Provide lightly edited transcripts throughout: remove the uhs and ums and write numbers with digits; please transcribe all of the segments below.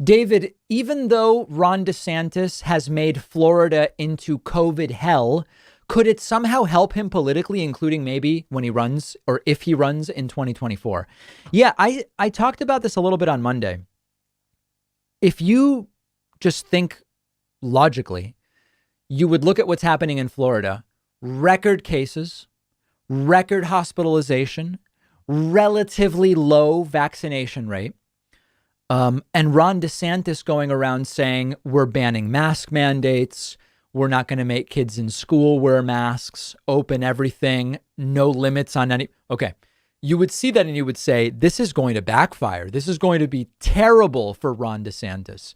David, even though Ron DeSantis has made Florida into COVID hell, could it somehow help him politically, including maybe when he runs or if he runs in 2024? Yeah, I talked about this a little bit on Monday. If you just think logically, you would look at what's happening in Florida. Record cases, record hospitalization, relatively low vaccination rate. And Ron DeSantis going around saying we're banning mask mandates. We're not going to make kids in school wear masks, open everything, no limits on any. Okay. You would see that and you would say, this is going to backfire. This is going to be terrible for Ron DeSantis.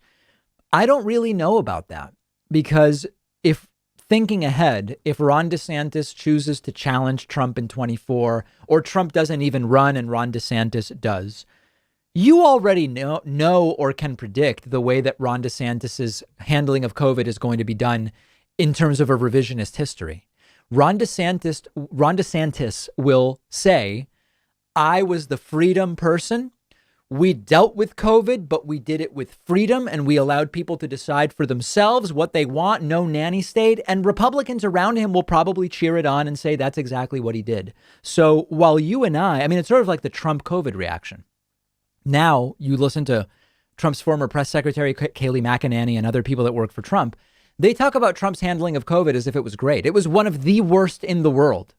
I don't really know about that because if thinking ahead, if Ron DeSantis chooses to challenge Trump in 24 or Trump doesn't even run and Ron DeSantis does, you already know or can predict the way that Ron DeSantis's handling of COVID is going to be done in terms of a revisionist history. Ron DeSantis will say, I was the freedom person. We dealt with COVID, but we did it with freedom and we allowed people to decide for themselves what they want. No nanny state. And Republicans around him will probably cheer it on and say that's exactly what he did. So while you and I mean, it's sort of like the Trump COVID reaction. Now you listen to Trump's former press secretary, Kayleigh McEnany, and other people that work for Trump. They talk about Trump's handling of COVID as if it was great. It was one of the worst in the world.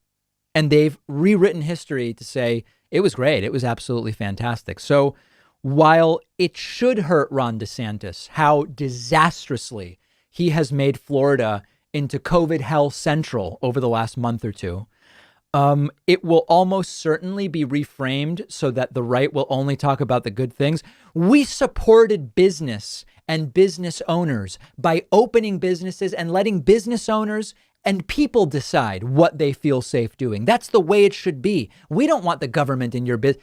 And they've rewritten history to say it was great. It was absolutely fantastic. So while it should hurt Ron DeSantis how disastrously he has made Florida into COVID hell central over the last month or two, it will almost certainly be reframed so that the right will only talk about the good things. We supported business and business owners by opening businesses and letting business owners and people decide what they feel safe doing. That's the way it should be. We don't want the government in your business.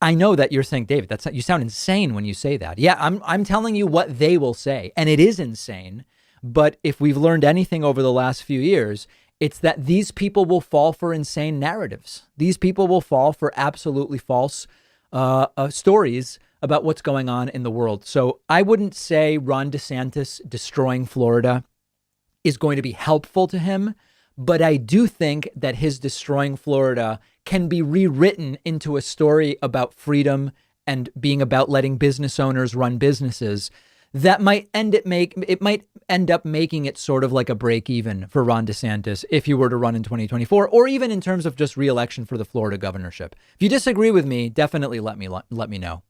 I know that you're saying, David, that's not, you sound insane when you say that. Yeah, I'm telling you what they will say, and it is insane. But if we've learned anything over the last few years, it's that these people will fall for insane narratives. These people will fall for absolutely false stories about what's going on in the world. So I wouldn't say Ron DeSantis destroying Florida is going to be helpful to him. But I do think that his destroying Florida can be rewritten into a story about freedom and being about letting business owners run businesses. That might end up making it sort of like a break even for Ron DeSantis if he were to run in 2024, or even in terms of just re-election for the Florida governorship. If you disagree with me, definitely let me know.